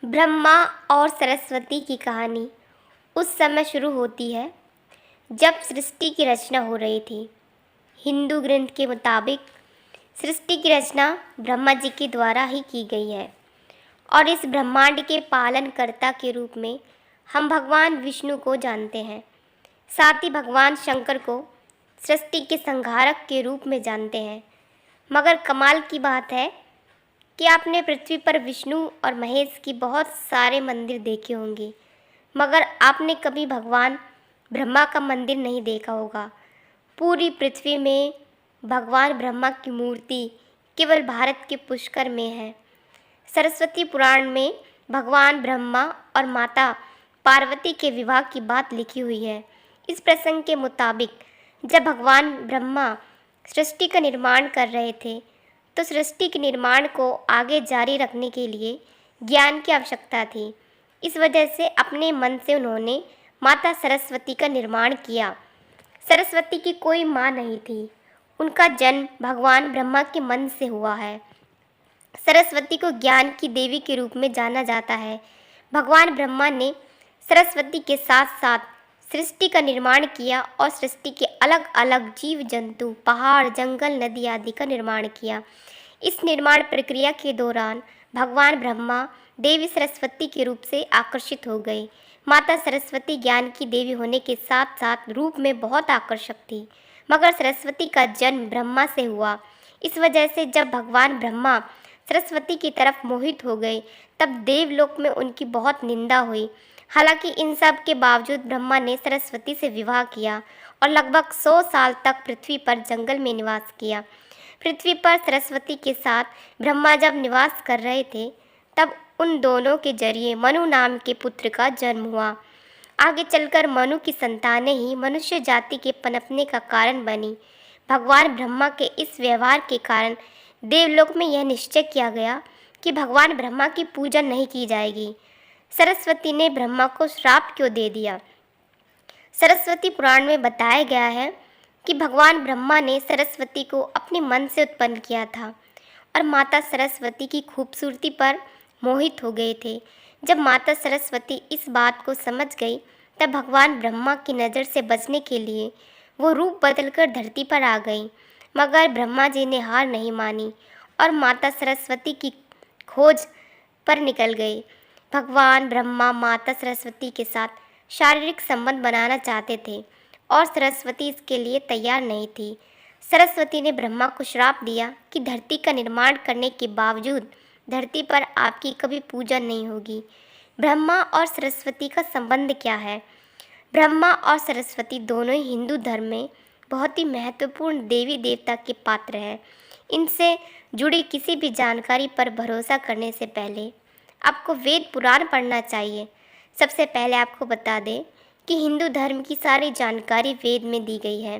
ब्रह्मा और सरस्वती की कहानी उस समय शुरू होती है जब सृष्टि की रचना हो रही थी। हिंदू ग्रंथ के मुताबिक सृष्टि की रचना ब्रह्मा जी के द्वारा ही की गई है और इस ब्रह्मांड के पालनकर्ता के रूप में हम भगवान विष्णु को जानते हैं। साथ ही भगवान शंकर को सृष्टि के संहारक के रूप में जानते हैं। मगर कमाल की बात है कि आपने पृथ्वी पर विष्णु और महेश की बहुत सारे मंदिर देखे होंगे, मगर आपने कभी भगवान ब्रह्मा का मंदिर नहीं देखा होगा। पूरी पृथ्वी में भगवान ब्रह्मा की मूर्ति केवल भारत के पुष्कर में है। सरस्वती पुराण में भगवान ब्रह्मा और माता पार्वती के विवाह की बात लिखी हुई है। इस प्रसंग के मुताबिक जब भगवान ब्रह्मा सृष्टि का निर्माण कर रहे थे तो सृष्टि के निर्माण को आगे जारी रखने के लिए ज्ञान की आवश्यकता थी। इस वजह से अपने मन से उन्होंने माता सरस्वती का निर्माण किया। सरस्वती की कोई माँ नहीं थी, उनका जन्म भगवान ब्रह्मा के मन से हुआ है। सरस्वती को ज्ञान की देवी के रूप में जाना जाता है। भगवान ब्रह्मा ने सरस्वती के साथ साथ सृष्टि का निर्माण किया और सृष्टि के अलग अलग जीव जंतु, पहाड़, जंगल, नदी आदि का निर्माण किया। इस निर्माण प्रक्रिया के दौरान भगवान ब्रह्मा देवी सरस्वती के रूप से आकर्षित हो गए। माता सरस्वती ज्ञान की देवी होने के साथ साथ रूप में बहुत आकर्षक थी, मगर सरस्वती का जन्म ब्रह्मा से हुआ। इस वजह से जब भगवान ब्रह्मा सरस्वती की तरफ मोहित हो गए तब देवलोक में उनकी बहुत निंदा हुई। हालांकि इन सब के बावजूद ब्रह्मा ने सरस्वती से विवाह किया और लगभग 100 साल तक पृथ्वी पर जंगल में निवास किया। पृथ्वी पर सरस्वती के साथ ब्रह्मा जब निवास कर रहे थे तब उन दोनों के जरिए मनु नाम के पुत्र का जन्म हुआ। आगे चलकर मनु की संतानें ही मनुष्य जाति के पनपने का कारण बनी। भगवान ब्रह्मा के इस व्यवहार के कारण देवलोक में यह निश्चय किया गया कि भगवान ब्रह्मा की पूजा नहीं की जाएगी। सरस्वती ने ब्रह्मा को श्राप क्यों दे दिया? सरस्वती पुराण में बताया गया है कि भगवान ब्रह्मा ने सरस्वती को अपने मन से उत्पन्न किया था और माता सरस्वती की खूबसूरती पर मोहित हो गए थे। जब माता सरस्वती इस बात को समझ गई तब भगवान ब्रह्मा की नज़र से बचने के लिए वो रूप बदलकर धरती पर आ गई। मगर ब्रह्मा जी ने हार नहीं मानी और माता सरस्वती की खोज पर निकल गए। भगवान ब्रह्मा माता सरस्वती के साथ शारीरिक संबंध बनाना चाहते थे और सरस्वती इसके लिए तैयार नहीं थी। सरस्वती ने ब्रह्मा को श्राप दिया कि धरती का निर्माण करने के बावजूद धरती पर आपकी कभी पूजा नहीं होगी। ब्रह्मा और सरस्वती का संबंध क्या है? ब्रह्मा और सरस्वती दोनों ही हिंदू धर्म में बहुत ही महत्वपूर्ण देवी देवता के पात्र हैं। इनसे जुड़ी किसी भी जानकारी पर भरोसा करने से पहले आपको वेद पुराण पढ़ना चाहिए। सबसे पहले आपको बता दें कि हिंदू धर्म की सारी जानकारी वेद में दी गई है।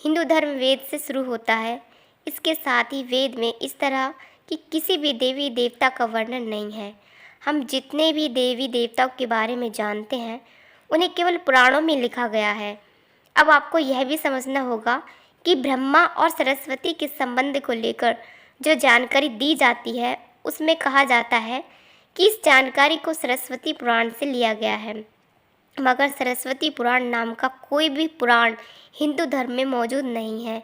हिंदू धर्म वेद से शुरू होता है। इसके साथ ही वेद में इस तरह कि किसी भी देवी देवता का वर्णन नहीं है। हम जितने भी देवी देवताओं के बारे में जानते हैं उन्हें केवल पुराणों में लिखा गया है। अब आपको यह भी समझना होगा कि ब्रह्मा और सरस्वती के संबंध को लेकर जो जानकारी दी जाती है उसमें कहा जाता है कि इस जानकारी को सरस्वती पुराण से लिया गया है। मगर सरस्वती पुराण नाम का कोई भी पुराण हिंदू धर्म में मौजूद नहीं है।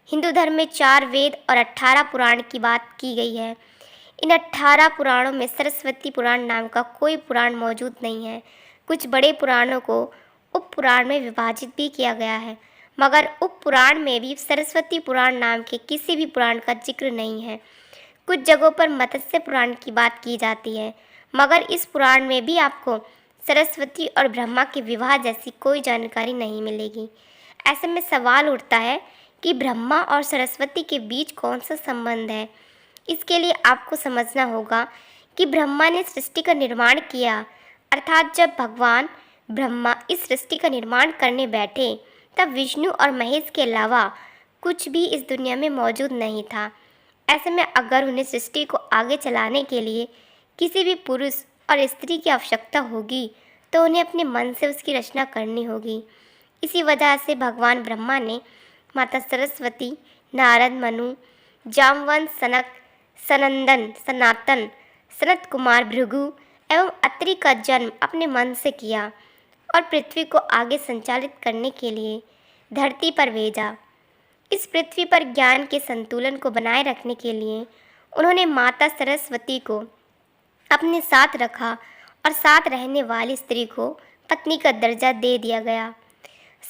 हिंदू धर्म में 4 वेद और 18 पुराण की बात की गई है। इन 18 पुराणों में सरस्वती पुराण नाम का कोई पुराण मौजूद नहीं है। कुछ बड़े पुराणों को उप पुराण में विभाजित भी किया गया है, मगर उप पुराण में भी सरस्वती पुराण नाम के किसी भी पुराण का जिक्र नहीं है। कुछ जगहों पर मत्स्य पुराण की बात की जाती है, मगर इस पुराण में भी आपको सरस्वती और ब्रह्मा के विवाह जैसी कोई जानकारी नहीं मिलेगी। ऐसे में सवाल उठता है कि ब्रह्मा और सरस्वती के बीच कौन सा संबंध है? इसके लिए आपको समझना होगा कि ब्रह्मा ने सृष्टि का निर्माण किया, अर्थात जब भगवान ब्रह्मा इस सृष्टि का निर्माण करने बैठे तब विष्णु और महेश के अलावा कुछ भी इस दुनिया में मौजूद नहीं था। ऐसे में अगर उन्हें सृष्टि को आगे चलाने के लिए किसी भी पुरुष और स्त्री की आवश्यकता होगी तो उन्हें अपने मन से उसकी रचना करनी होगी। इसी वजह से भगवान ब्रह्मा ने माता सरस्वती, नारद, मनु, जामवंत, सनक, सनंदन, सनातन, सनत कुमार, भृगु एवं अत्रि का जन्म अपने मन से किया और पृथ्वी को आगे संचालित करने के लिए धरती पर भेजा। इस पृथ्वी पर ज्ञान के संतुलन को बनाए रखने के लिए उन्होंने माता सरस्वती को अपने साथ रखा और साथ रहने वाली स्त्री को पत्नी का दर्जा दे दिया गया।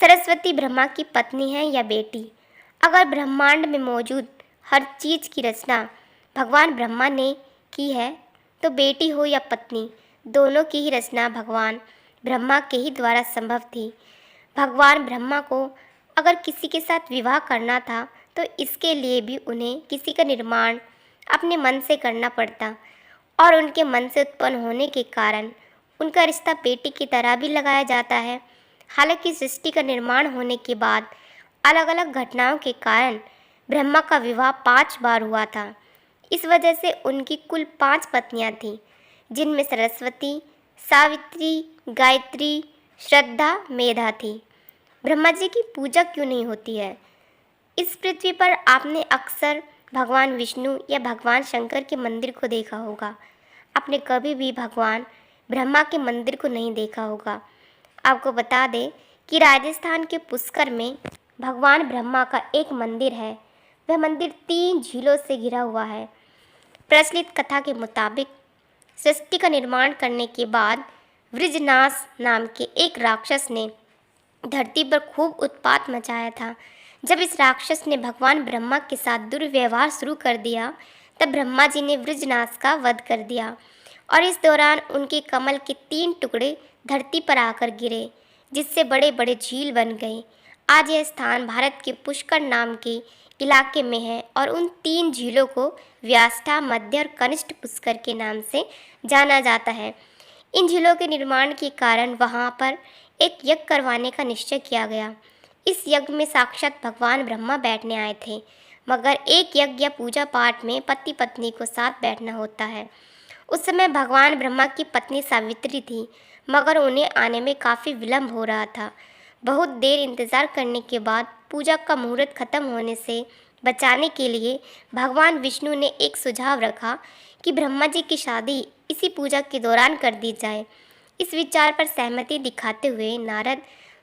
सरस्वती ब्रह्मा की पत्नी है या बेटी। अगर ब्रह्मांड में मौजूद हर चीज़ की रचना भगवान ब्रह्मा ने की है तो बेटी हो या पत्नी, दोनों की ही रचना भगवान ब्रह्मा के ही द्वारा संभव थी। भगवान ब्रह्मा को अगर किसी के साथ विवाह करना था तो इसके लिए भी उन्हें किसी का निर्माण अपने मन से करना पड़ता और उनके मन से उत्पन्न होने के कारण उनका रिश्ता बेटी की तरह भी लगाया जाता है। हालांकि सृष्टि का निर्माण होने के बाद अलग अलग घटनाओं के कारण ब्रह्मा का विवाह 5 बार हुआ था। इस वजह से उनकी कुल 5 पत्नियां थीं, जिनमें सरस्वती, सावित्री, गायत्री, श्रद्धा, मेधा थी। ब्रह्मा जी की पूजा क्यों नहीं होती है? इस पृथ्वी पर आपने अक्सर भगवान विष्णु या भगवान शंकर के मंदिर को देखा होगा। आपने कभी भी भगवान ब्रह्मा के मंदिर को नहीं देखा होगा। आपको बता दें कि राजस्थान के पुष्कर में भगवान ब्रह्मा का एक मंदिर है। वह मंदिर 3 झीलों से घिरा हुआ है। प्रचलित कथा के मुताबिक सृष्टि का निर्माण करने के बाद वृजनाश नाम के एक राक्षस ने धरती पर खूब उत्पात मचाया था। जब इस राक्षस ने भगवान ब्रह्मा के साथ दुर्व्यवहार शुरू कर दिया तब ब्रह्मा जी ने वृजनाश का वध कर दिया और इस दौरान उनके कमल के 3 टुकड़े धरती पर आकर गिरे, जिससे बड़े बड़े झील बन गए। आज यह स्थान भारत के पुष्कर नाम के इलाके में है और उन 3 झीलों को व्याष्टा, मध्य और कनिष्ठ पुष्कर के नाम से जाना जाता है। इन झीलों के निर्माण के कारण वहाँ पर एक यज्ञ करवाने का निश्चय किया गया। इस यज्ञ में साक्षात भगवान ब्रह्मा बैठने आए थे, मगर एक यज्ञ या पूजा पाठ में पति पत्नी को साथ बैठना होता है। उस समय भगवान ब्रह्मा की पत्नी सावित्री थी, मगर उन्हें आने में काफ़ी विलंब हो रहा था। बहुत देर इंतज़ार करने के बाद पूजा का मुहूर्त खत्म होने से बचाने के लिए भगवान विष्णु ने एक सुझाव रखा कि ब्रह्मा जी की शादी इसी पूजा के दौरान कर दी जाए। इस विचार पर सहमति दिखाते हुए नारद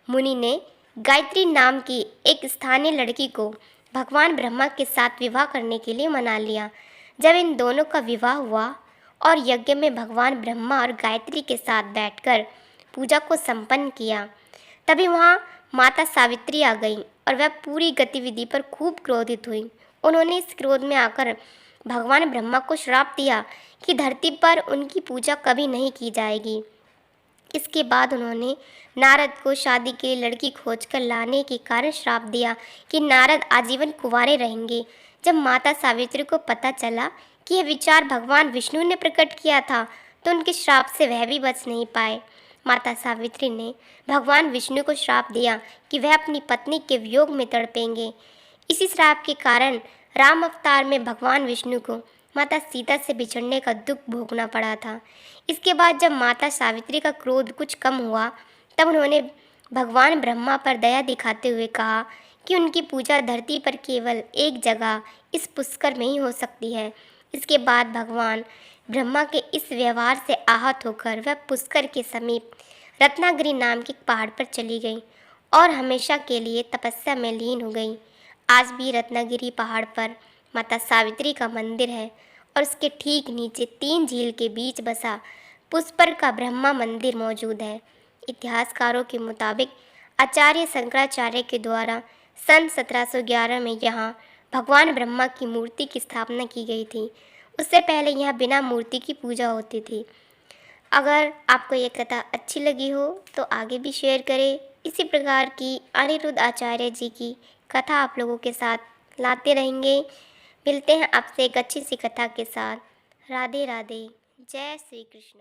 मुनि ने गायत्री नाम की एक स्थानीय लड़की को भगवान ब्रह्मा के साथ विवाह करने के लिए मना लिया। जब इन दोनों का विवाह हुआ और यज्ञ में भगवान ब्रह्मा और गायत्री के साथ बैठकर पूजा को संपन्न किया, तभी वहाँ माता सावित्री आ गई और वह पूरी गतिविधि पर खूब क्रोधित हुई। उन्होंने इस क्रोध में आकर भगवान ब्रह्मा को श्राप दिया कि धरती पर उनकी पूजा कभी नहीं की जाएगी। इसके बाद उन्होंने नारद को शादी के लिए लड़की खोजकर लाने के कारण श्राप दिया कि नारद आजीवन कुंवारे रहेंगे। जब माता सावित्री को पता चला कि यह विचार भगवान विष्णु ने प्रकट किया था तो उनके श्राप से वह भी बच नहीं पाए। माता सावित्री ने भगवान विष्णु को श्राप दिया कि वह अपनी पत्नी के वियोग में तड़पेंगे। इसी श्राप के कारण राम अवतार में भगवान विष्णु को माता सीता से बिछड़ने का दुख भोगना पड़ा था। इसके बाद जब माता सावित्री का क्रोध कुछ कम हुआ तब उन्होंने भगवान ब्रह्मा पर दया दिखाते हुए कहा कि उनकी पूजा धरती पर केवल एक जगह इस पुष्कर में ही हो सकती है। इसके बाद भगवान ब्रह्मा के इस व्यवहार से आहत होकर वह पुष्कर के समीप रत्नागिरी नाम के पहाड़ पर चली गई और हमेशा के लिए तपस्या में लीन हो गई। आज भी रत्नागिरी पहाड़ पर माता सावित्री का मंदिर है और उसके ठीक नीचे 3 झील के बीच बसा पुष्कर का ब्रह्मा मंदिर मौजूद है। इतिहासकारों के मुताबिक आचार्य शंकराचार्य के द्वारा सन 1711 में यहाँ भगवान ब्रह्मा की मूर्ति की स्थापना की गई थी। उससे पहले यहाँ बिना मूर्ति की पूजा होती थी। अगर आपको ये कथा अच्छी लगी हो तो आगे भी शेयर करें। इसी प्रकार की अनिरुद्ध आचार्य जी की कथा आप लोगों के साथ लाते रहेंगे। मिलते हैं आपसे एक अच्छी सी कथा के साथ। राधे राधे। जय श्री कृष्ण।